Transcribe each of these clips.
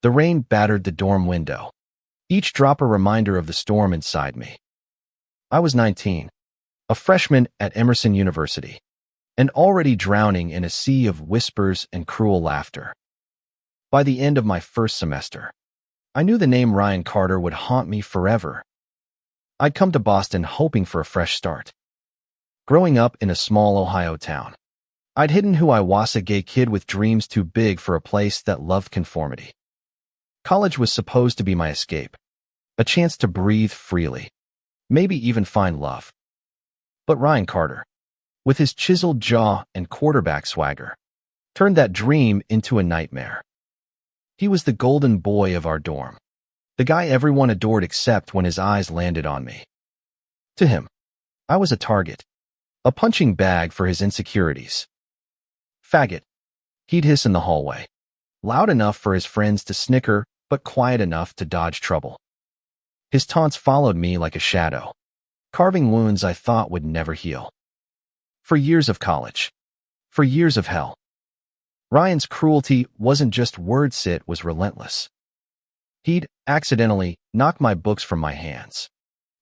The rain battered the dorm window, each drop a reminder of the storm inside me. I was 19, a freshman at Emerson University, and already drowning in a sea of whispers and cruel laughter. By the end of my first semester, I knew the name Ryan Carter would haunt me forever. I'd come to Boston hoping for a fresh start. Growing up in a small Ohio town, I'd hidden who I was, a gay kid with dreams too big for a place that loved conformity. College was supposed to be my escape, a chance to breathe freely, maybe even find love. But Ryan Carter, with his chiseled jaw and quarterback swagger, turned that dream into a nightmare. He was the golden boy of our dorm, the guy everyone adored except when his eyes landed on me. To him, I was a target, a punching bag for his insecurities. Faggot, he'd hiss in the hallway, loud enough for his friends to snicker, but quiet enough to dodge trouble. His taunts followed me like a shadow, carving wounds I thought would never heal. For years of college, for years of hell, Ryan's cruelty wasn't just words, it was relentless. He'd accidentally knock my books from my hands,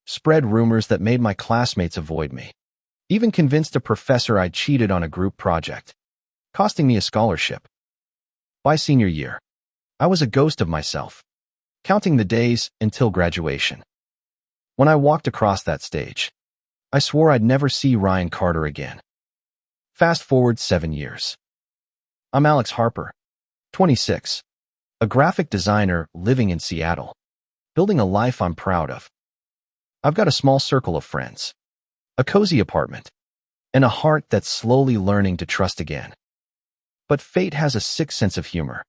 spread rumors that made my classmates avoid me, even convinced a professor I'd cheated on a group project, costing me a scholarship. By senior year, I was a ghost of myself, counting the days until graduation. When I walked across that stage, I swore I'd never see Ryan Carter again. Fast forward 7 years. I'm Alex Harper, 26, a graphic designer living in Seattle, building a life I'm proud of. I've got a small circle of friends, a cozy apartment, and a heart that's slowly learning to trust again. But fate has a sick sense of humor.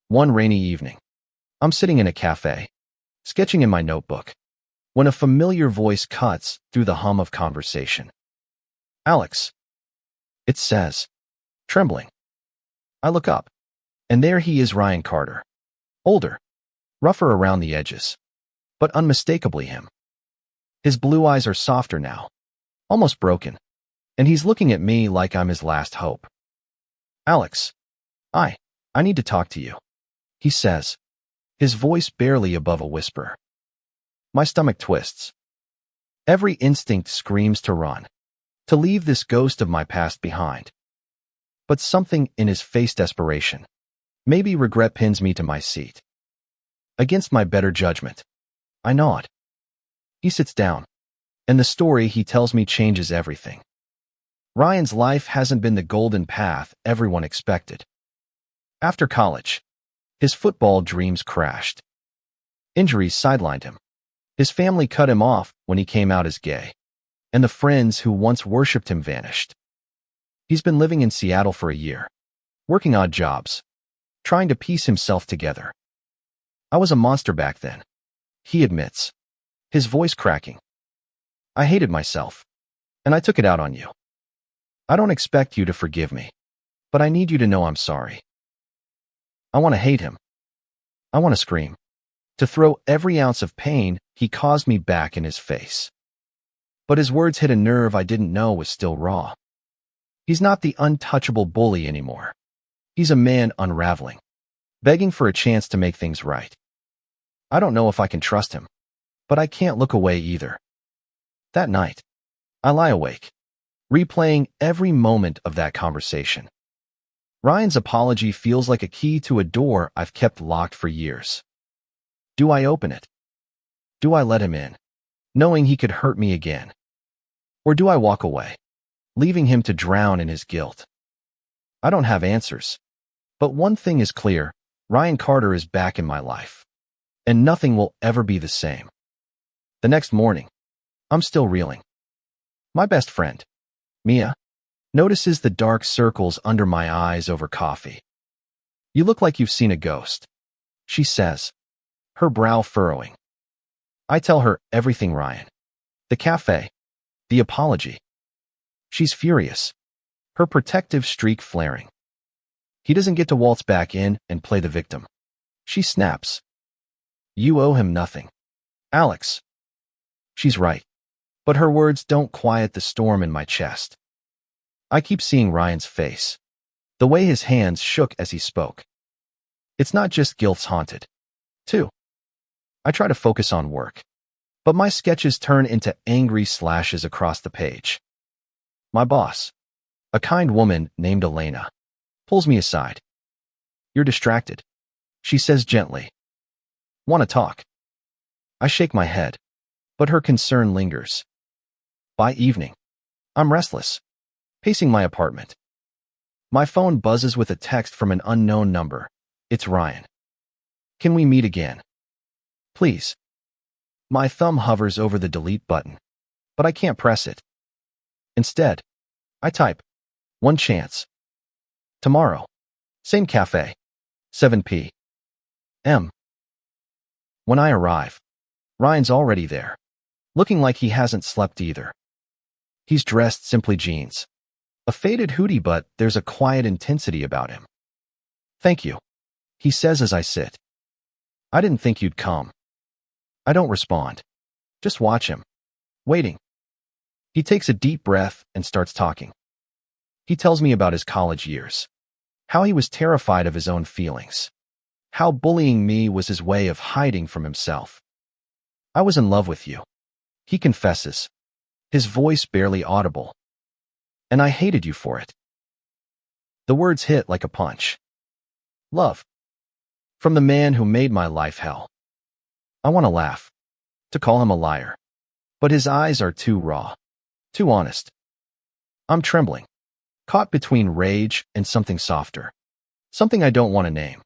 One rainy evening, I'm sitting in a cafe, sketching in my notebook, when a familiar voice cuts through the hum of conversation. "Alex," it says, trembling. I look up, and there he is, Ryan Carter. Older, rougher around the edges, but unmistakably him. His blue eyes are softer now, almost broken, and he's looking at me like I'm his last hope. "Alex, I need to talk to you," he says, his voice barely above a whisper. My stomach twists. Every instinct screams to run, to leave this ghost of my past behind. But something in his face, desperation, maybe regret, pins me to my seat. Against my better judgment, I nod. He sits down, and the story he tells me changes everything. Ryan's life hasn't been the golden path everyone expected. After college, his football dreams crashed. Injuries sidelined him. His family cut him off when he came out as gay, and the friends who once worshipped him vanished. He's been living in Seattle for a year, working odd jobs, trying to piece himself together. "I was a monster back then," he admits, his voice cracking. "I hated myself, and I took it out on you. I don't expect you to forgive me, but I need you to know I'm sorry." I want to hate him. I want to scream, to throw every ounce of pain he caused me back in his face. But his words hit a nerve I didn't know was still raw. He's not the untouchable bully anymore. He's a man unraveling, begging for a chance to make things right. I don't know if I can trust him, but I can't look away either. That night, I lie awake, replaying every moment of that conversation. Ryan's apology feels like a key to a door I've kept locked for years. Do I open it? Do I let him in, knowing he could hurt me again? Or do I walk away, leaving him to drown in his guilt? I don't have answers. But one thing is clear, Ryan Carter is back in my life, and nothing will ever be the same. The next morning, I'm still reeling. My best friend, Mia, notices the dark circles under my eyes over coffee. "You look like you've seen a ghost," she says, her brow furrowing. I tell her everything, Ryan. The cafe, the apology. She's furious, her protective streak flaring. He doesn't get to waltz back in and play the victim. She snaps. "You owe him nothing, Alex." She's right, but her words don't quiet the storm in my chest. I keep seeing Ryan's face, the way his hands shook as he spoke. It's not just guilt's haunted. 2. I try to focus on work, but my sketches turn into angry slashes across the page. My boss, a kind woman named Elena, pulls me aside. You're distracted, she says gently. Want to talk? I shake my head, but her concern lingers. By evening, I'm restless, pacing my apartment. My phone buzzes with a text from an unknown number. It's Ryan. Can we meet again? Please. My thumb hovers over the delete button, but I can't press it. Instead, I type, one chance. Tomorrow. Same cafe. 7 p.m. When I arrive, Ryan's already there, looking like he hasn't slept either. He's dressed simply jeans. A faded hoodie, but there's a quiet intensity about him. Thank you, he says as I sit. I didn't think you'd come. I don't respond. Just watch him, waiting. He takes a deep breath and starts talking. He tells me about his college years, how he was terrified of his own feelings, how bullying me was his way of hiding from himself. I was in love with you, he confesses, his voice barely audible. And I hated you for it. The words hit like a punch. Love. From the man who made my life hell. I want to laugh, to call him a liar. But his eyes are too raw, too honest. I'm trembling, caught between rage and something softer. Something I don't want to name.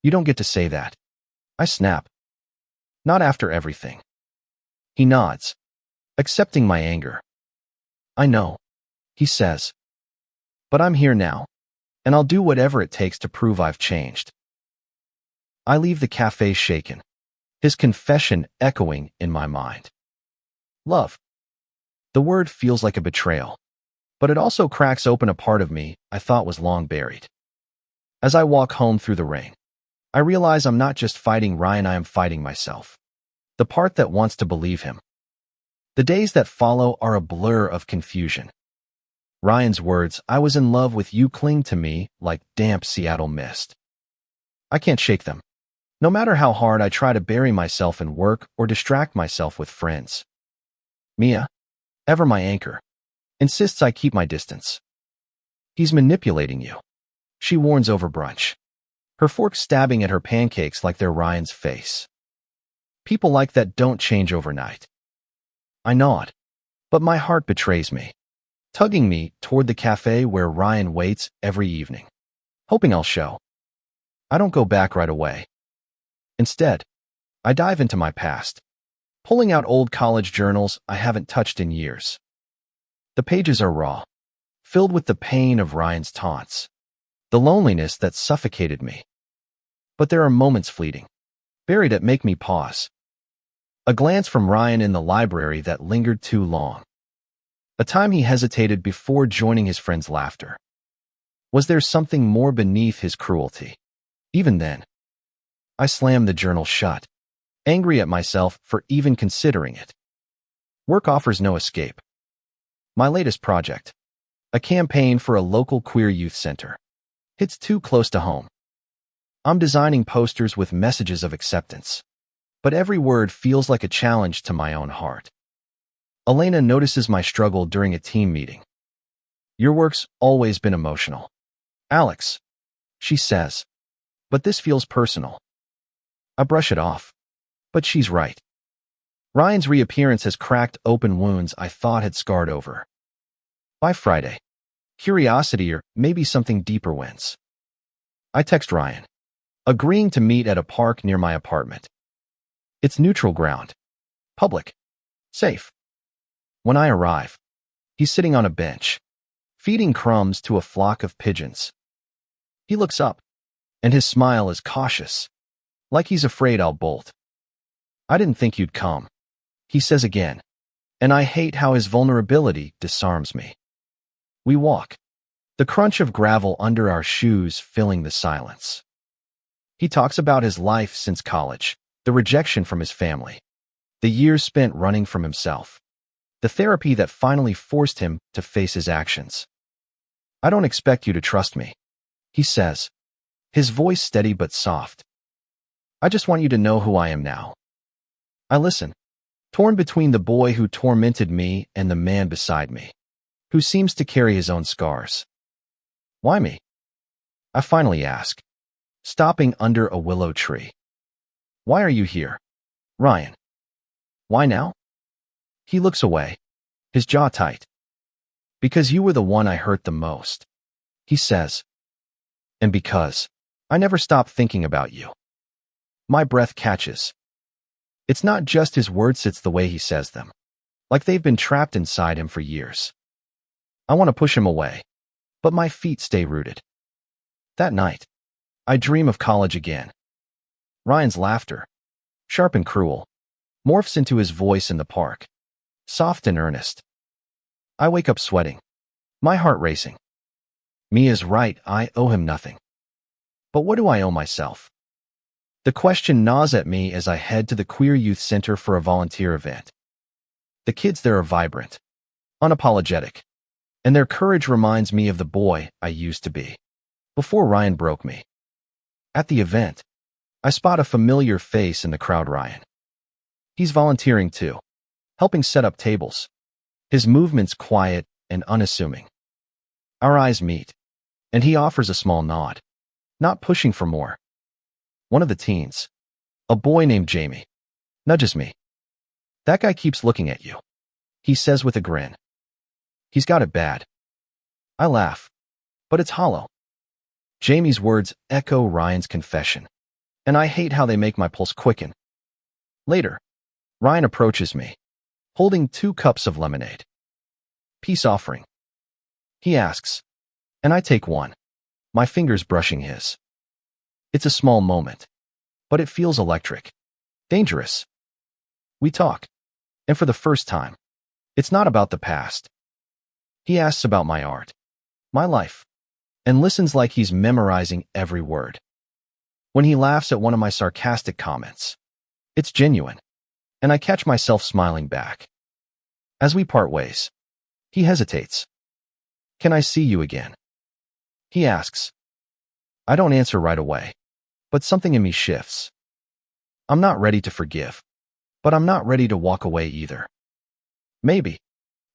You don't get to say that. I snap. Not after everything. He nods, accepting my anger. I know, he says. But I'm here now, and I'll do whatever it takes to prove I've changed. I leave the cafe shaken, his confession echoing in my mind. Love. The word feels like a betrayal, but it also cracks open a part of me I thought was long buried. As I walk home through the rain, I realize I'm not just fighting Ryan, I am fighting myself. The part that wants to believe him. The days that follow are a blur of confusion. Ryan's words, I was in love with you, cling to me like damp Seattle mist. I can't shake them, no matter how hard I try to bury myself in work or distract myself with friends. Mia, ever my anchor, insists I keep my distance. He's manipulating you, she warns over brunch, her fork stabbing at her pancakes like they're Ryan's face. People like that don't change overnight. I nod, but my heart betrays me, tugging me toward the cafe where Ryan waits every evening, hoping I'll show. I don't go back right away. Instead, I dive into my past, pulling out old college journals I haven't touched in years. The pages are raw, filled with the pain of Ryan's taunts, the loneliness that suffocated me. But there are moments fleeting, buried that make me pause. A glance from Ryan in the library that lingered too long. A time he hesitated before joining his friend's laughter. Was there something more beneath his cruelty? Even then, I slammed the journal shut, angry at myself for even considering it. Work offers no escape. My latest project, a campaign for a local queer youth center, hits too close to home. I'm designing posters with messages of acceptance, but every word feels like a challenge to my own heart. Elena notices my struggle during a team meeting. Your work's always been emotional, Alex, she says, but this feels personal. I brush it off, but she's right. Ryan's reappearance has cracked open wounds I thought had scarred over. By Friday, curiosity or maybe something deeper wins. I text Ryan, agreeing to meet at a park near my apartment. It's neutral ground, public, safe. When I arrive, he's sitting on a bench, feeding crumbs to a flock of pigeons. He looks up, and his smile is cautious, like he's afraid I'll bolt. I didn't think you'd come, he says again, and I hate how his vulnerability disarms me. We walk, the crunch of gravel under our shoes filling the silence. He talks about his life since college, the rejection from his family, the years spent running from himself, the therapy that finally forced him to face his actions. I don't expect you to trust me, he says, his voice steady but soft. I just want you to know who I am now. I listen, torn between the boy who tormented me and the man beside me, who seems to carry his own scars. Why me? I finally ask, stopping under a willow tree. Why are you here, Ryan? Why now? He looks away, his jaw tight. Because you were the one I hurt the most, he says. And because I never stopped thinking about you. My breath catches. It's not just his words, it's the way he says them, like they've been trapped inside him for years. I want to push him away, but my feet stay rooted. That night, I dream of college again. Ryan's laughter, sharp and cruel, morphs into his voice in the park, soft and earnest. I wake up sweating, my heart racing. Mia's right, I owe him nothing. But what do I owe myself? The question gnaws at me as I head to the Queer Youth Center for a volunteer event. The kids there are vibrant, unapologetic, and their courage reminds me of the boy I used to be, before Ryan broke me. At the event, I spot a familiar face in the crowd, Ryan. He's volunteering too, helping set up tables, his movements quiet and unassuming. Our eyes meet, and he offers a small nod, not pushing for more. One of the teens, a boy named Jamie, nudges me. That guy keeps looking at you, he says with a grin. He's got it bad. I laugh, but it's hollow. Jamie's words echo Ryan's confession, and I hate how they make my pulse quicken. Later, Ryan approaches me, holding 2 cups of lemonade. Peace offering, he asks, and I take one, my fingers brushing his. It's a small moment, but it feels electric, dangerous. We talk, and for the first time, it's not about the past. He asks about my art, my life, and listens like he's memorizing every word. When he laughs at one of my sarcastic comments, it's genuine, and I catch myself smiling back. As we part ways, he hesitates. Can I see you again? He asks. I don't answer right away, but something in me shifts. I'm not ready to forgive, but I'm not ready to walk away either. Maybe,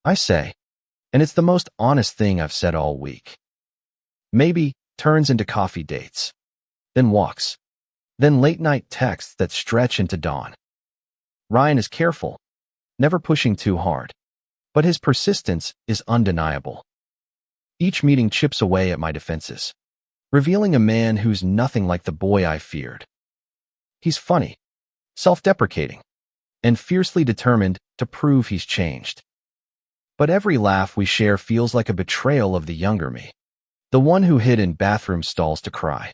I say, and it's the most honest thing I've said all week. Maybe turns into coffee dates, then walks, then late-night texts that stretch into dawn. Ryan is careful, never pushing too hard, but his persistence is undeniable. Each meeting chips away at my defenses, revealing a man who's nothing like the boy I feared. He's funny, self-deprecating, and fiercely determined to prove he's changed. But every laugh we share feels like a betrayal of the younger me, the one who hid in bathroom stalls to cry.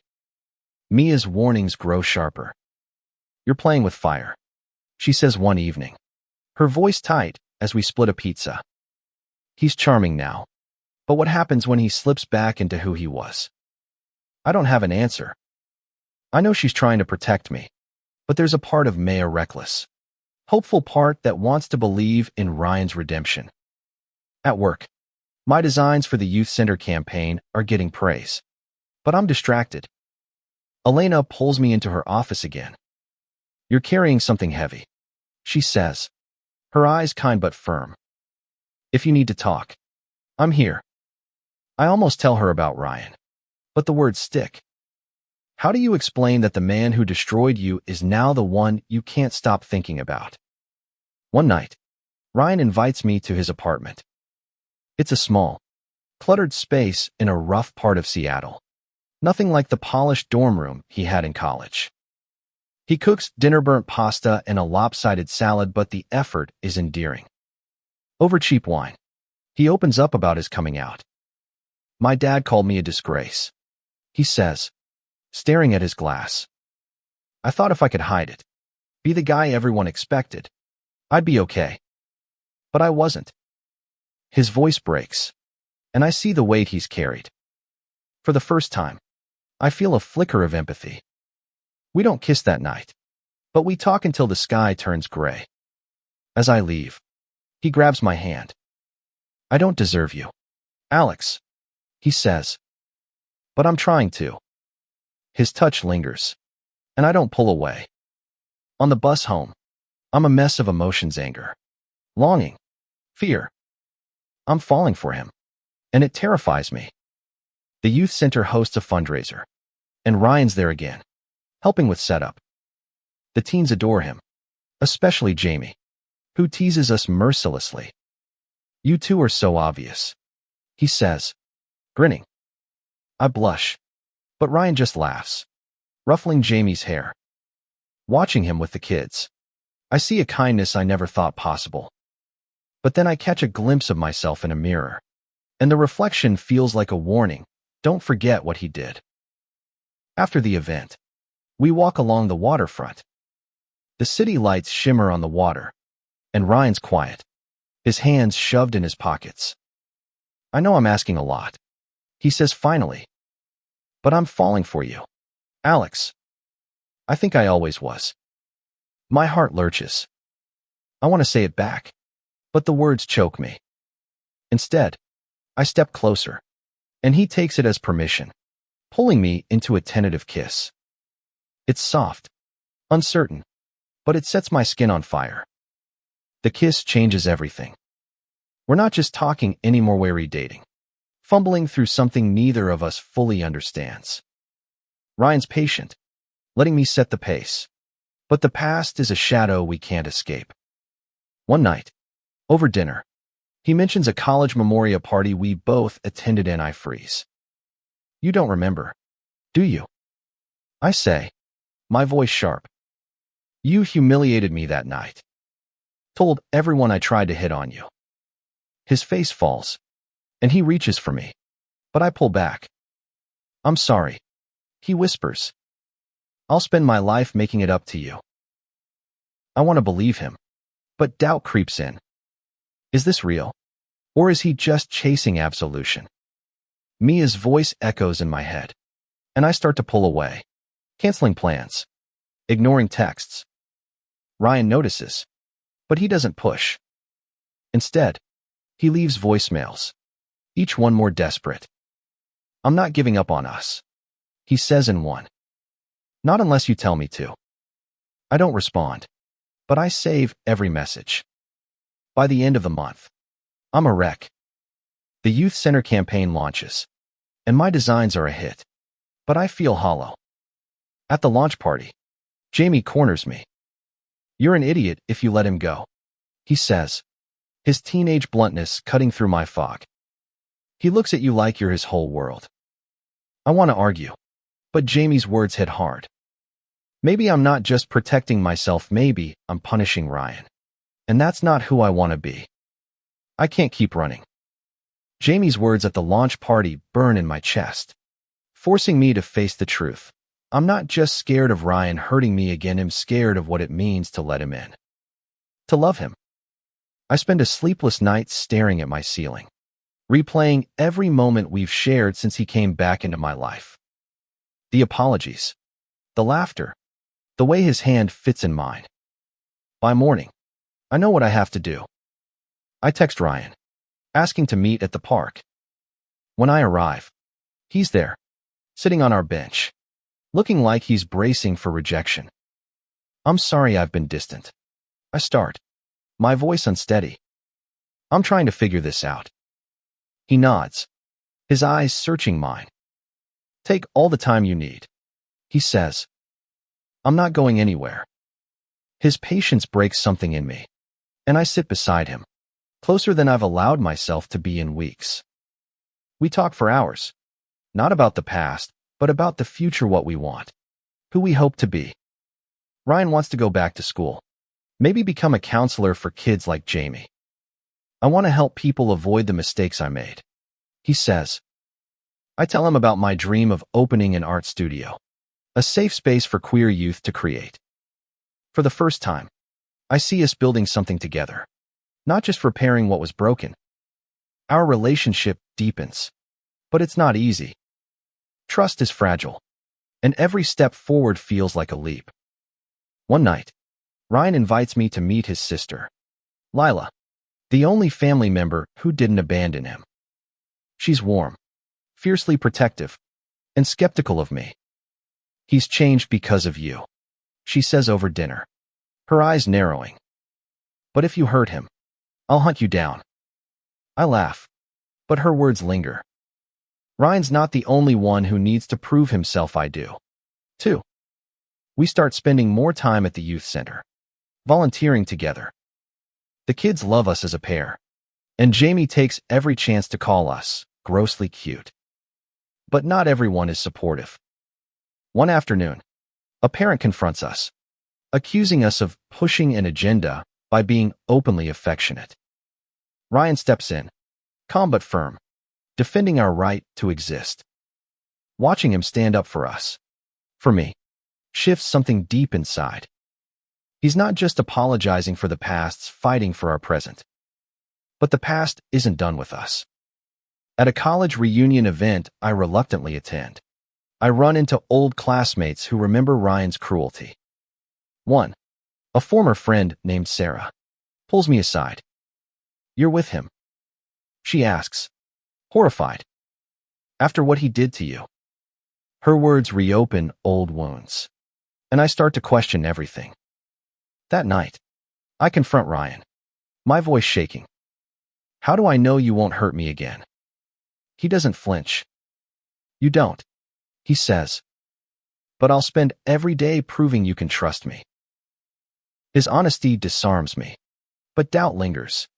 Mia's warnings grow sharper. You're playing with fire, she says one evening, her voice tight as we split a pizza. He's charming now, but what happens when he slips back into who he was? I don't have an answer. I know she's trying to protect me, but there's a part of Maya reckless, hopeful part that wants to believe in Ryan's redemption. At work, my designs for the Youth Center campaign are getting praise, but I'm distracted. Elena pulls me into her office again. You're carrying something heavy, she says, her eyes kind but firm. If you need to talk, I'm here. I almost tell her about Ryan, but the words stick. How do you explain that the man who destroyed you is now the one you can't stop thinking about? One night, Ryan invites me to his apartment. It's a small, cluttered space in a rough part of Seattle. Nothing like the polished dorm room he had in college. He cooks dinner-burnt pasta and a lopsided salad, but the effort is endearing. Over cheap wine, he opens up about his coming out. My dad called me a disgrace, he says, staring at his glass. I thought if I could hide it, be the guy everyone expected, I'd be okay. But I wasn't. His voice breaks, and I see the weight he's carried. For the first time, I feel a flicker of empathy. We don't kiss that night, but we talk until the sky turns gray. As I leave, he grabs my hand. I don't deserve you, Alex, he says. But I'm trying to. His touch lingers, and I don't pull away. On the bus home, I'm a mess of emotions: anger, longing, fear. I'm falling for him, and it terrifies me. The youth center hosts a fundraiser, and Ryan's there again, helping with setup. The teens adore him, especially Jamie, who teases us mercilessly. "You two are so obvious," he says, grinning. I blush, but Ryan just laughs, ruffling Jamie's hair. Watching him with the kids, I see a kindness I never thought possible. But then I catch a glimpse of myself in a mirror, and the reflection feels like a warning: don't forget what he did. After the event, we walk along the waterfront. The city lights shimmer on the water, and Ryan's quiet, his hands shoved in his pockets. "I know I'm asking a lot," he says finally, "but I'm falling for you, Alex. I think I always was." My heart lurches. I want to say it back, but the words choke me. Instead, I step closer, and he takes it as permission, pulling me into a tentative kiss. It's soft, uncertain, but it sets my skin on fire. The kiss changes everything. We're not just talking anymore, we're redating, fumbling through something neither of us fully understands. Ryan's patient, letting me set the pace, but the past is a shadow we can't escape. One night, over dinner, he mentions a college memorial party we both attended, and I freeze. "You don't remember, do you?" I say, my voice sharp. "You humiliated me that night. Told everyone I tried to hit on you." His face falls, and he reaches for me, but I pull back. "I'm sorry," he whispers. "I'll spend my life making it up to you." I want to believe him, but doubt creeps in. Is this real? Or is he just chasing absolution? Mia's voice echoes in my head, and I start to pull away, canceling plans, ignoring texts. Ryan notices, but he doesn't push. Instead, he leaves voicemails, each one more desperate. "I'm not giving up on us," he says in one. "Not unless you tell me to." I don't respond, but I save every message. By the end of the month, I'm a wreck. The youth center campaign launches, and my designs are a hit, but I feel hollow. At the launch party, Jamie corners me. "You're an idiot if you let him go," he says, his teenage bluntness cutting through my fog. "He looks at you like you're his whole world." I want to argue, but Jamie's words hit hard. Maybe I'm not just protecting myself, maybe I'm punishing Ryan. And that's not who I want to be. I can't keep running. Jamie's words at the launch party burn in my chest, forcing me to face the truth. I'm not just scared of Ryan hurting me again, I'm scared of what it means to let him in. To love him. I spend a sleepless night staring at my ceiling, replaying every moment we've shared since he came back into my life. The apologies, the laughter, the way his hand fits in mine. By morning, I know what I have to do. I text Ryan, asking to meet at the park. When I arrive, he's there, sitting on our bench, looking like he's bracing for rejection. "I'm sorry I've been distant," I start, my voice unsteady. "I'm trying to figure this out." He nods, his eyes searching mine. "Take all the time you need," he says. "I'm not going anywhere." His patience breaks something in me, and I sit beside him, closer than I've allowed myself to be in weeks. We talk for hours, not about the past, but about the future, what we want, who we hope to be. Ryan wants to go back to school, maybe become a counselor for kids like Jamie. "I want to help people avoid the mistakes I made," he says. I tell him about my dream of opening an art studio, a safe space for queer youth to create. For the first time, I see us building something together, not just repairing what was broken. Our relationship deepens, but it's not easy. Trust is fragile, and every step forward feels like a leap. One night, Ryan invites me to meet his sister, Lila, the only family member who didn't abandon him. She's warm, fiercely protective, and skeptical of me. He's changed because of you, she says over dinner, her eyes narrowing. But if you hurt him, I'll hunt you down. I laugh, but her words linger. Ryan's not the only one who needs to prove himself. I do, too. We start spending more time at the youth center, volunteering together. The kids love us as a pair, and Jamie takes every chance to call us grossly cute. But not everyone is supportive. One afternoon, a parent confronts us, accusing us of pushing an agenda by being openly affectionate. Ryan steps in, calm but firm, defending our right to exist. Watching him stand up for us, for me, shifts something deep inside. He's not just apologizing for the past's fighting for our present. But the past isn't done with us. At a college reunion event I reluctantly attend, I run into old classmates who remember Ryan's cruelty. One, a former friend named Sarah, pulls me aside. "You're with him?" she asks, horrified. "After what he did to you?" Her words reopen old wounds, and I start to question everything. That night, I confront Ryan, my voice shaking. "How do I know you won't hurt me again?" He doesn't flinch. "You don't," he says. "But I'll spend every day proving you can trust me." His honesty disarms me, but doubt lingers.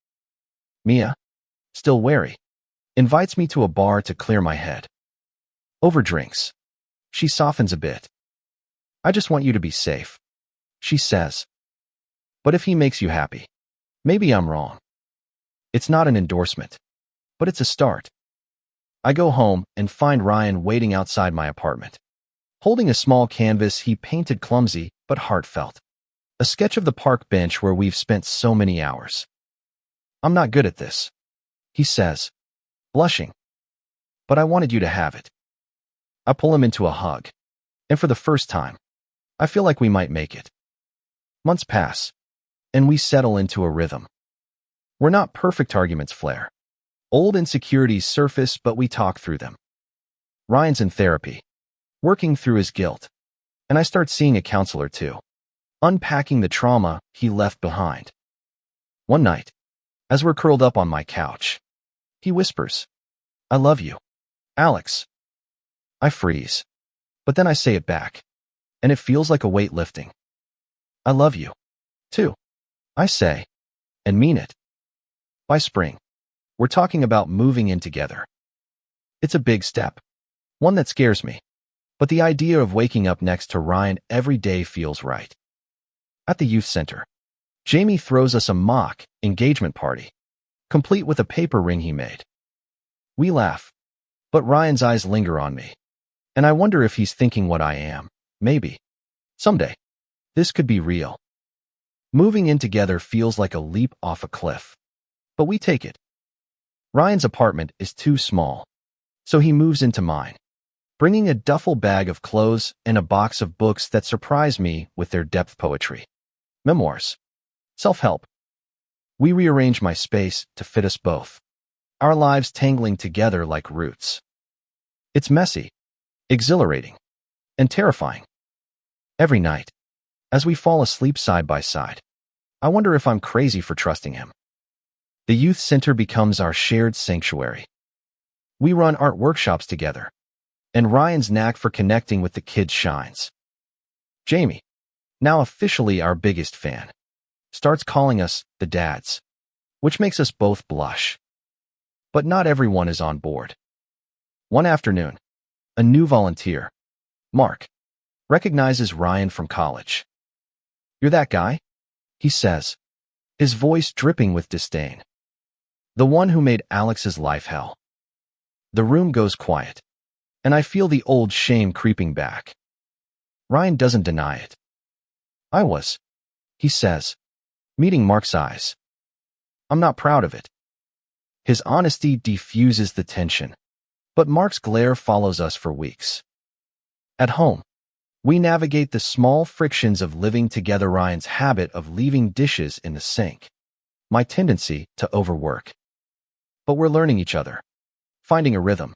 Mia, still wary, invites me to a bar to clear my head. Over drinks, she softens a bit. "I just want you to be safe," she says. "But if he makes you happy, maybe I'm wrong." It's not an endorsement, but it's a start. I go home and find Ryan waiting outside my apartment, holding a small canvas he painted clumsy but heartfelt. A sketch of the park bench where we've spent so many hours. "I'm not good at this," he says, blushing. "But I wanted you to have it." I pull him into a hug, and for the first time, I feel like we might make it. Months pass, and we settle into a rhythm. We're not perfect, arguments flare. Old insecurities surface, but we talk through them. Ryan's in therapy, working through his guilt, and I start seeing a counselor too, unpacking the trauma he left behind. One night, as we're curled up on my couch, he whispers, "I love you, Alex." I freeze, but then I say it back, and it feels like a weight lifting. "I love you, too," I say, and mean it. By spring, we're talking about moving in together. It's a big step, one that scares me, but the idea of waking up next to Ryan every day feels right. At the youth center, Jamie throws us a mock engagement party, complete with a paper ring he made. We laugh, but Ryan's eyes linger on me, and I wonder if he's thinking what I am. Maybe. Someday, this could be real. Moving in together feels like a leap off a cliff, but we take it. Ryan's apartment is too small, so he moves into mine, bringing a duffel bag of clothes and a box of books that surprise me with their depth: poetry, memoirs, self-help. We rearrange my space to fit us both, our lives tangling together like roots. It's messy, exhilarating, and terrifying. Every night, as we fall asleep side by side, I wonder if I'm crazy for trusting him. The youth center becomes our shared sanctuary. We run art workshops together, and Ryan's knack for connecting with the kids shines. Jamie, now officially our biggest fan, starts calling us the dads, which makes us both blush. But not everyone is on board. One afternoon, a new volunteer, Mark, recognizes Ryan from college. "You're that guy?" he says, his voice dripping with disdain. "The one who made Alex's life hell." The room goes quiet, and I feel the old shame creeping back. Ryan doesn't deny it. "I was," he says, meeting Mark's eyes. "I'm not proud of it." His honesty diffuses the tension, but Mark's glare follows us for weeks. At home, we navigate the small frictions of living together: Ryan's habit of leaving dishes in the sink, my tendency to overwork. But we're learning each other, finding a rhythm.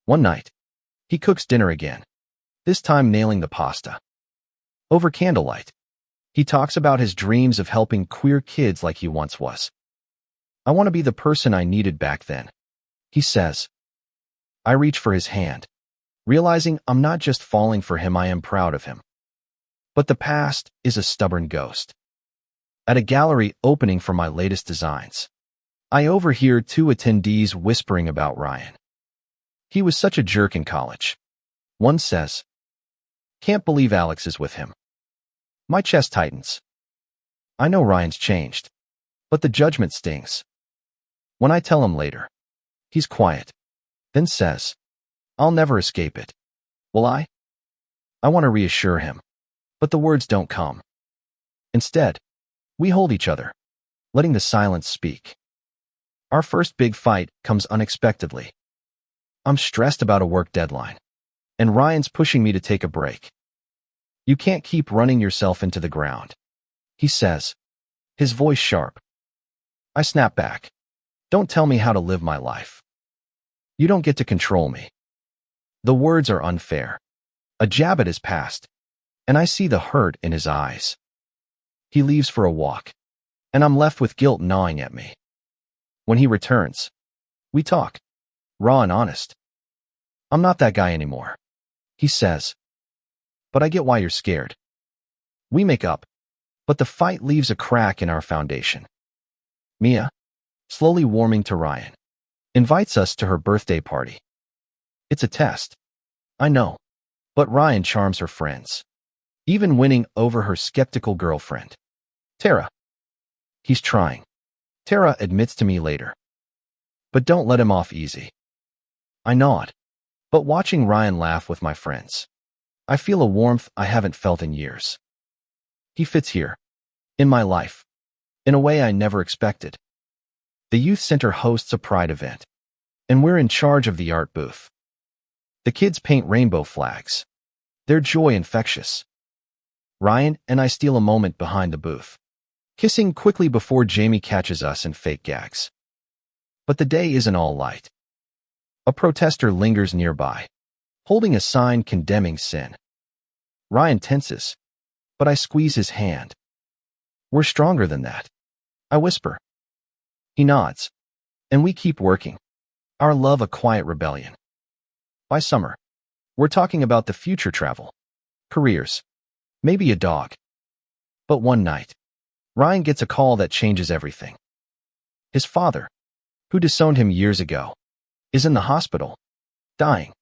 One night, he cooks dinner again, this time nailing the pasta. Over candlelight, he talks about his dreams of helping queer kids like he once was. I want to be the person I needed back then, he says. I reach for his hand, realizing I'm not just falling for him, I am proud of him. But the past is a stubborn ghost. At a gallery opening for my latest designs, I overhear two attendees whispering about Ryan. He was such a jerk in college. One says, "Can't believe Alex is with him." My chest tightens. I know Ryan's changed, but the judgment stings. When I tell him later, he's quiet, then says, "I'll never escape it. Will I?" I want to reassure him, but the words don't come. Instead, we hold each other, letting the silence speak. Our first big fight comes unexpectedly. I'm stressed about a work deadline, and Ryan's pushing me to take a break. "You can't keep running yourself into the ground," he says, his voice sharp. I snap back. "Don't tell me how to live my life. You don't get to control me." The words are unfair. A jab at his past, and I see the hurt in his eyes. He leaves for a walk, and I'm left with guilt gnawing at me. When he returns, we talk, raw and honest. "I'm not that guy anymore," he says. "But I get why you're scared." We make up, but the fight leaves a crack in our foundation. Mia, slowly warming to Ryan, invites us to her birthday party. It's a test, I know, but Ryan charms her friends, even winning over her skeptical girlfriend, Tara. He's trying, Tara admits to me later. But don't let him off easy. I nod, but watching Ryan laugh with my friends, I feel a warmth I haven't felt in years. He fits here, in my life, in a way I never expected. The youth center hosts a pride event, and we're in charge of the art booth. The kids paint rainbow flags, their joy infectious. Ryan and I steal a moment behind the booth, kissing quickly before Jamie catches us in fake gags. But the day isn't all light. A protester lingers nearby, holding a sign condemning sin. Ryan tenses, but I squeeze his hand. "We're stronger than that," I whisper. He nods, and we keep working, our love a quiet rebellion. By summer, we're talking about the future: travel, careers, maybe a dog. But one night, Ryan gets a call that changes everything. His father, who disowned him years ago, is in the hospital, dying.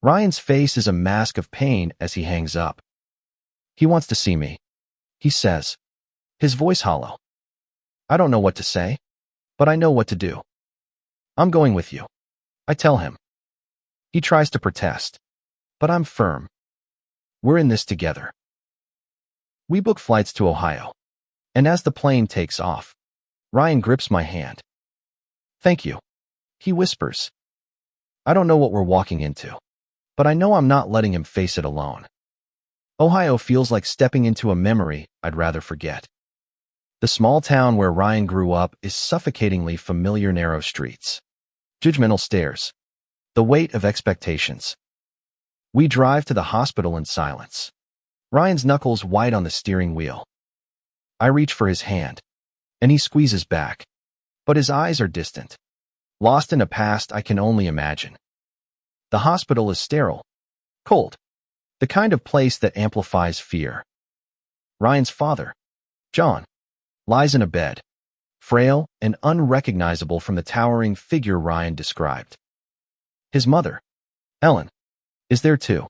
Ryan's face is a mask of pain as he hangs up. "He wants to see me," he says, his voice hollow. I don't know what to say, but I know what to do. "I'm going with you," I tell him. He tries to protest, but I'm firm. We're in this together. We book flights to Ohio, and as the plane takes off, Ryan grips my hand. "Thank you," he whispers. I don't know what we're walking into, but I know I'm not letting him face it alone. Ohio feels like stepping into a memory I'd rather forget. The small town where Ryan grew up is suffocatingly familiar: narrow streets, judgmental stares, the weight of expectations. We drive to the hospital in silence, Ryan's knuckles white on the steering wheel. I reach for his hand, and he squeezes back, but his eyes are distant, lost in a past I can only imagine. The hospital is sterile, cold, the kind of place that amplifies fear. Ryan's father, John, lies in a bed, frail and unrecognizable from the towering figure Ryan described. His mother, Ellen, is there too,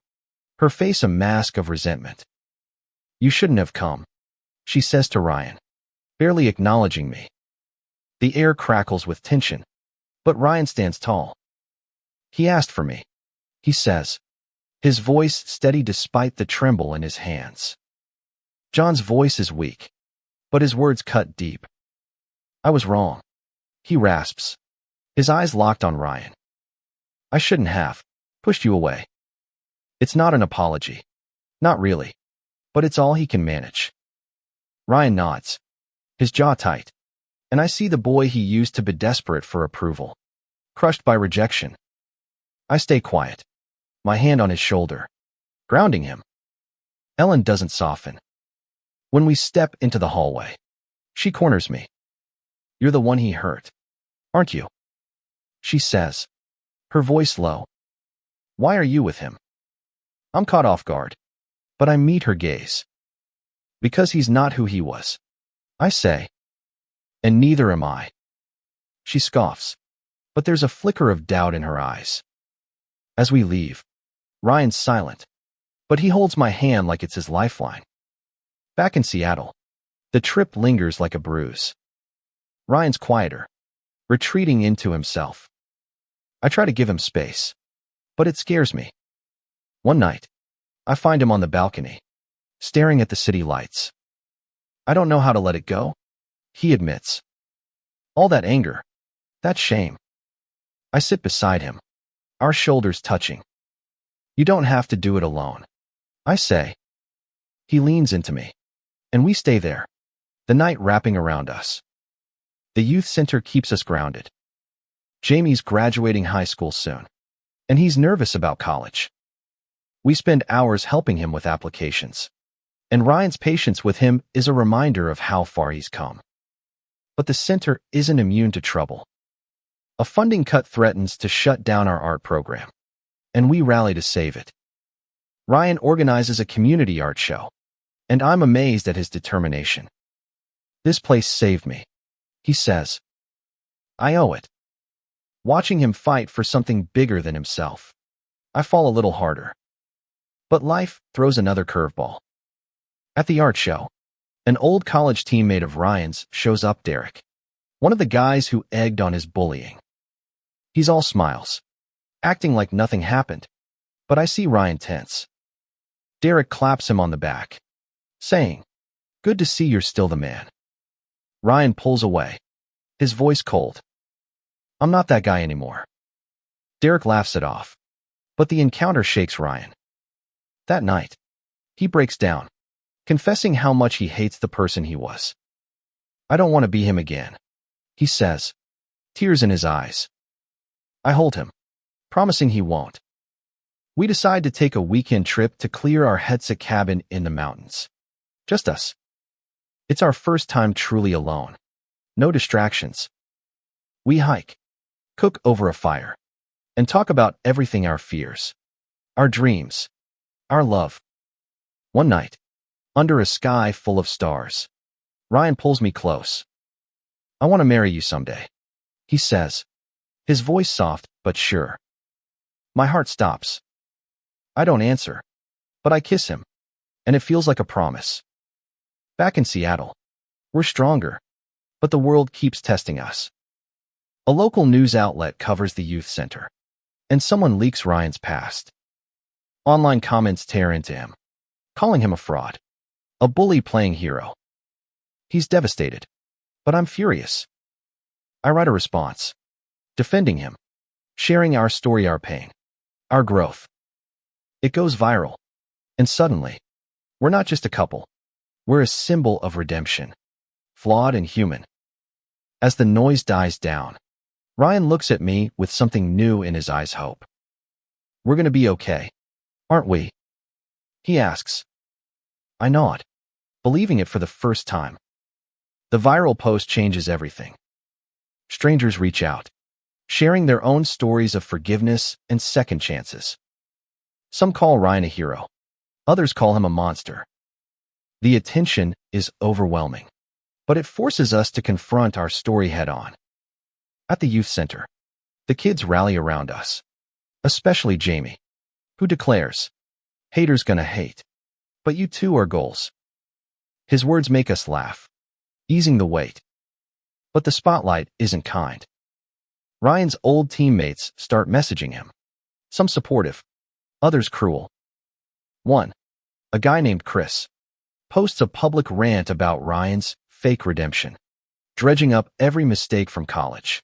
her face a mask of resentment. "You shouldn't have come," she says to Ryan, barely acknowledging me. The air crackles with tension, but Ryan stands tall. "He asked for me," he says, his voice steady despite the tremble in his hands. John's voice is weak, but his words cut deep. "I was wrong," he rasps, his eyes locked on Ryan. "I shouldn't have pushed you away." It's not an apology. Not really. But it's all he can manage. Ryan nods, his jaw tight, and I see the boy he used to be desperate for approval, crushed by rejection. I stay quiet, my hand on his shoulder, grounding him. Ellen doesn't soften. When we step into the hallway, she corners me. "You're the one he hurt, aren't you?" she says, her voice low. "Why are you with him?" I'm caught off guard, but I meet her gaze. "Because he's not who he was," I say. "And neither am I." She scoffs, but there's a flicker of doubt in her eyes. As we leave, Ryan's silent, but he holds my hand like it's his lifeline. Back in Seattle, the trip lingers like a bruise. Ryan's quieter, retreating into himself. I try to give him space, but it scares me. One night, I find him on the balcony, staring at the city lights. "I don't know how to let it go," he admits. "All that anger, that shame." I sit beside him, our shoulders touching. "You don't have to do it alone," I say. He leans into me, and we stay there, the night wrapping around us. The youth center keeps us grounded. Jamie's graduating high school soon, and he's nervous about college. We spend hours helping him with applications, and Ryan's patience with him is a reminder of how far he's come. But the center isn't immune to trouble. A funding cut threatens to shut down our art program, and we rally to save it. Ryan organizes a community art show, and I'm amazed at his determination. "This place saved me," he says. I owe it. Watching him fight for something bigger than himself, I fall a little harder. But life throws another curveball. At the art show, an old college teammate of Ryan's shows up, Derek, one of the guys who egged on his bullying. He's all smiles, acting like nothing happened, but I see Ryan tense. Derek claps him on the back, saying, "Good to see you're still the man." Ryan pulls away, his voice cold. "I'm not that guy anymore." Derek laughs it off, but the encounter shakes Ryan. That night, he breaks down, confessing how much he hates the person he was. "I don't want to be him again," he says, tears in his eyes. I hold him, promising he won't. We decide to take a weekend trip to clear our heads, a cabin in the mountains. Just us. It's our first time truly alone. No distractions. We hike, cook over a fire, and talk about everything: our fears, our dreams, our love. One night, under a sky full of stars, Ryan pulls me close. "I want to marry you someday," he says, his voice soft but sure. My heart stops. I don't answer, but I kiss him, and it feels like a promise. Back in Seattle, we're stronger, but the world keeps testing us. A local news outlet covers the youth center, and someone leaks Ryan's past. Online comments tear into him, calling him a fraud, a bully playing hero. He's devastated, but I'm furious. I write a response, defending him, sharing our story, our pain, our growth. It goes viral, and suddenly, we're not just a couple. We're a symbol of redemption, flawed and human. As the noise dies down, Ryan looks at me with something new in his eyes: hope. "We're going to be okay, aren't we?" he asks. I nod, believing it for the first time. The viral post changes everything. Strangers reach out, sharing their own stories of forgiveness and second chances. Some call Ryan a hero. Others call him a monster. The attention is overwhelming, but it forces us to confront our story head-on. At the youth center, the kids rally around us, especially Jamie, who declares, "Haters gonna hate, but you too are goals." His words make us laugh, easing the weight. But the spotlight isn't kind. Ryan's old teammates start messaging him, some supportive, others cruel. One, a guy named Chris, posts a public rant about Ryan's fake redemption, dredging up every mistake from college.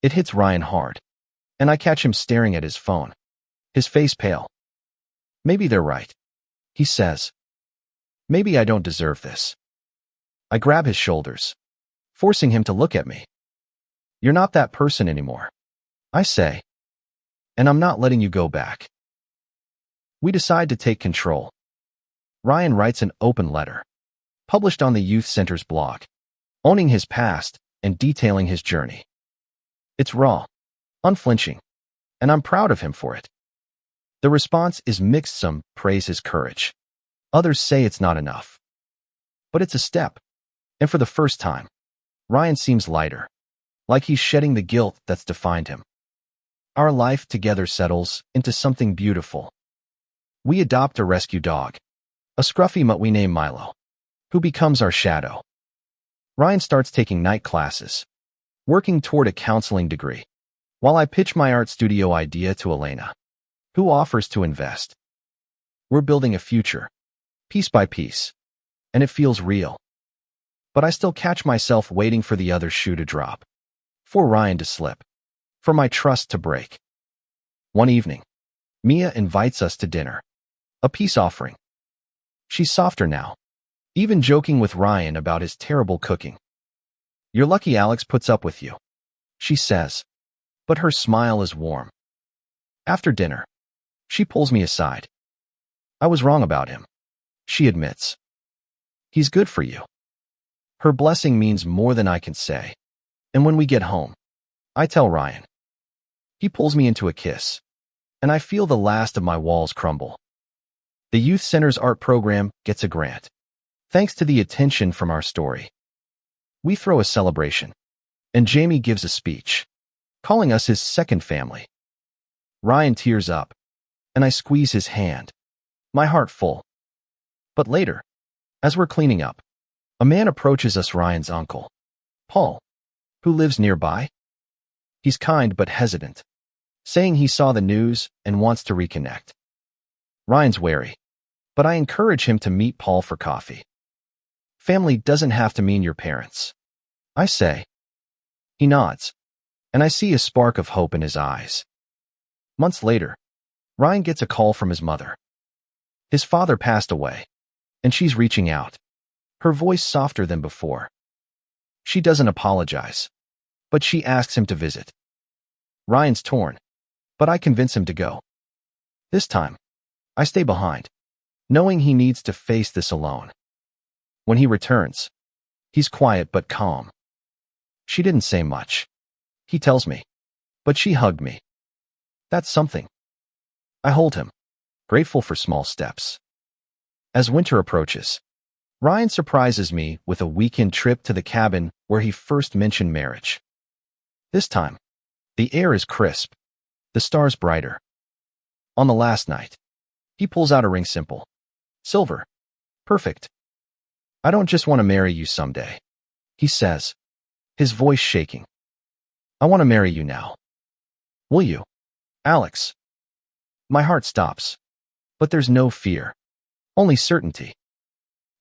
It hits Ryan hard, and I catch him staring at his phone, his face pale. "Maybe they're right," he says. "Maybe I don't deserve this." I grab his shoulders, forcing him to look at me. "You're not that person anymore," I say, "and I'm not letting you go back." We decide to take control. Ryan writes an open letter, published on the youth center's blog, owning his past and detailing his journey. It's raw, unflinching, and I'm proud of him for it. The response is mixed. Some praise his courage. Others say it's not enough. But it's a step. And for the first time, Ryan seems lighter, like he's shedding the guilt that's defined him. Our life together settles into something beautiful. We adopt a rescue dog, a scruffy mutt we name Milo, who becomes our shadow. Ryan starts taking night classes, working toward a counseling degree, while I pitch my art studio idea to Elena, who offers to invest. We're building a future, piece by piece, and it feels real. But I still catch myself waiting for the other shoe to drop, for Ryan to slip, for my trust to break. One evening, Mia invites us to dinner, a peace offering. She's softer now, even joking with Ryan about his terrible cooking. "You're lucky Alex puts up with you," she says, but her smile is warm. After dinner, she pulls me aside. "I was wrong about him," she admits. "He's good for you." Her blessing means more than I can say. And when we get home, I tell Ryan. He pulls me into a kiss, and I feel the last of my walls crumble. The youth center's art program gets a grant, thanks to the attention from our story. We throw a celebration, and Jamie gives a speech, calling us his second family. Ryan tears up, and I squeeze his hand, my heart full. But later, as we're cleaning up, a man approaches us, Ryan's uncle, Paul, who lives nearby. He's kind but hesitant, saying he saw the news and wants to reconnect. Ryan's wary, but I encourage him to meet Paul for coffee. "Family doesn't have to mean your parents," I say. He nods, and I see a spark of hope in his eyes. Months later, Ryan gets a call from his mother. His father passed away, and she's reaching out, her voice softer than before. She doesn't apologize, but she asks him to visit. Ryan's torn, but I convince him to go. This time, I stay behind, knowing he needs to face this alone. When he returns, he's quiet but calm. "She didn't say much," he tells me, "but she hugged me." That's something. I hold him, grateful for small steps. As winter approaches, Ryan surprises me with a weekend trip to the cabin where he first mentioned marriage. This time, the air is crisp, the stars brighter. On the last night, he pulls out a ring, simple, silver, perfect. "I don't just want to marry you someday," he says, his voice shaking. "I want to marry you now. Will you, Alex?" My heart stops, but there's no fear, only certainty.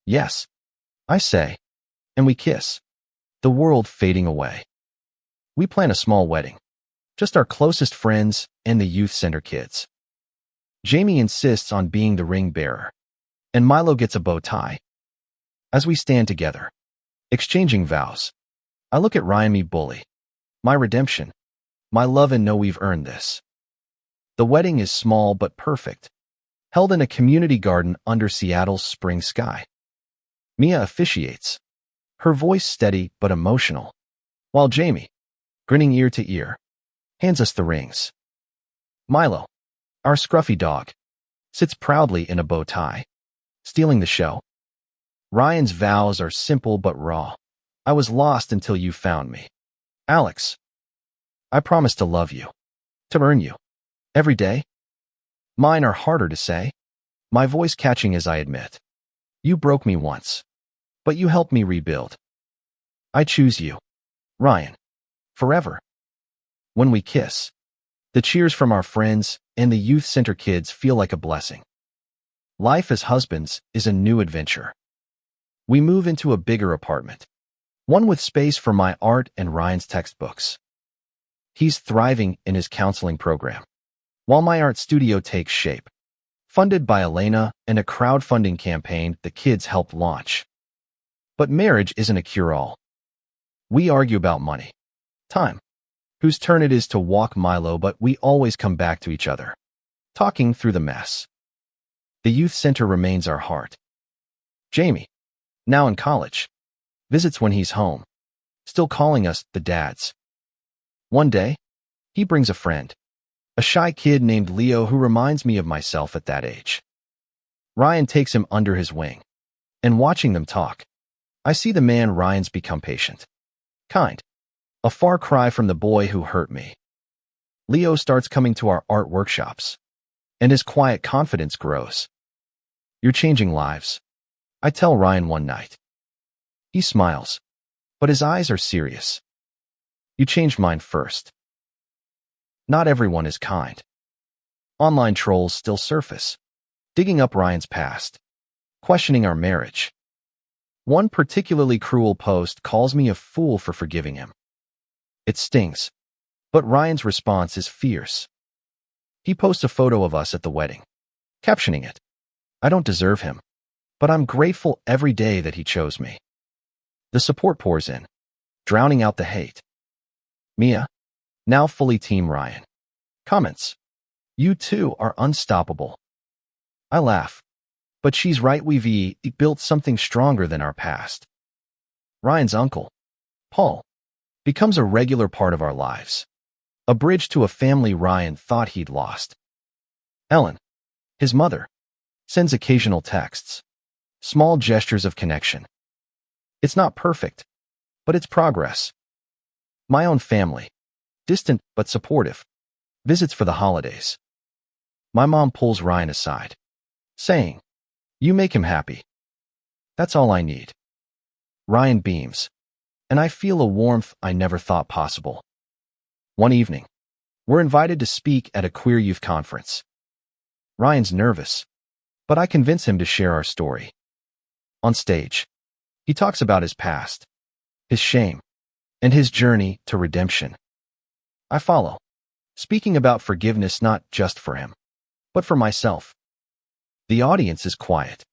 "Yes," I say, and we kiss, the world fading away. We plan a small wedding, just our closest friends and the youth center kids. Jamie insists on being the ring bearer, and Milo gets a bow tie. As we stand together, exchanging vows, I look at Ryan, me bully, my redemption, my love, and know we've earned this. The wedding is small but perfect, held in a community garden under Seattle's spring sky. Mia officiates, her voice steady but emotional, while Jamie, grinning ear to ear, hands us the rings. Milo, our scruffy dog, sits proudly in a bow tie, stealing the show. Ryan's vows are simple but raw. "I was lost until you found me. Alex, I promise to love you, to earn you, every day." Mine are harder to say, my voice catching as I admit. "You broke me once, but you helped me rebuild. I choose you, Ryan, forever." When we kiss, the cheers from our friends and the youth center kids feel like a blessing. Life as husbands is a new adventure. We move into a bigger apartment, one with space for my art and Ryan's textbooks. He's thriving in his counseling program, while my art studio takes shape, funded by Elena and a crowdfunding campaign the kids helped launch. But marriage isn't a cure-all. We argue about money, time, whose turn it is to walk Milo, but we always come back to each other, talking through the mess. The youth center remains our heart. Jamie, now in college, visits when he's home, still calling us the dads. One day, he brings a friend, a shy kid named Leo who reminds me of myself at that age. Ryan takes him under his wing, and watching them talk, I see the man Ryan's become patient, kind, a far cry from the boy who hurt me. Leo starts coming to our art workshops, and his quiet confidence grows. You're changing lives, I tell Ryan one night. He smiles, but his eyes are serious. You changed mine first. Not everyone is kind. Online trolls still surface, digging up Ryan's past, questioning our marriage. One particularly cruel post calls me a fool for forgiving him. It stings, but Ryan's response is fierce. He posts a photo of us at the wedding, captioning it, I don't deserve him, but I'm grateful every day that he chose me. The support pours in, drowning out the hate. Mia, now fully Team Ryan, comments, you two are unstoppable. I laugh, but she's right, we've built something stronger than our past. Ryan's uncle, Paul, becomes a regular part of our lives, a bridge to a family Ryan thought he'd lost. Ellen, his mother, sends occasional texts, small gestures of connection. It's not perfect, but it's progress. My own family, distant but supportive, visits for the holidays. My mom pulls Ryan aside, saying, you make him happy. That's all I need. Ryan beams, and I feel a warmth I never thought possible. One evening, we're invited to speak at a queer youth conference. Ryan's nervous, but I convince him to share our story. On stage, he talks about his past, his shame, and his journey to redemption. I follow, speaking about forgiveness not just for him, but for myself. The audience is quiet,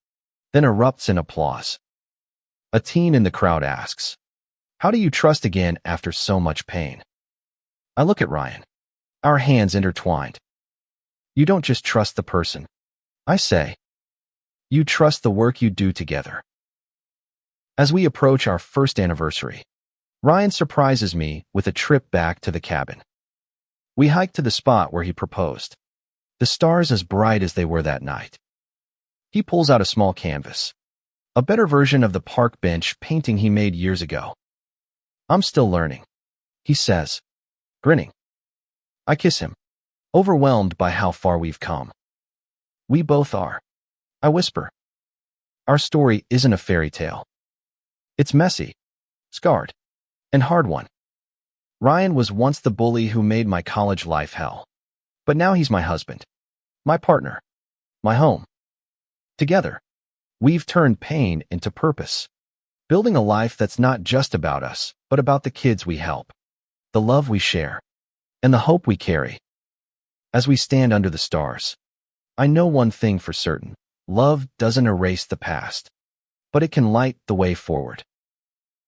then erupts in applause. A teen in the crowd asks, how do you trust again after so much pain? I look at Ryan, our hands intertwined. You don't just trust the person, I say. You trust the work you do together. As we approach our first anniversary, Ryan surprises me with a trip back to the cabin. We hike to the spot where he proposed, the stars as bright as they were that night. He pulls out a small canvas, a better version of the park bench painting he made years ago. I'm still learning, he says, grinning. I kiss him, overwhelmed by how far we've come. We both are, I whisper. Our story isn't a fairy tale. It's messy, scarred, and hard-won. Ryan was once the bully who made my college life hell, but now he's my husband, my partner, my home. Together, we've turned pain into purpose, building a life that's not just about us, but about the kids we help, the love we share, and the hope we carry. As we stand under the stars, I know one thing for certain. Love doesn't erase the past, but it can light the way forward.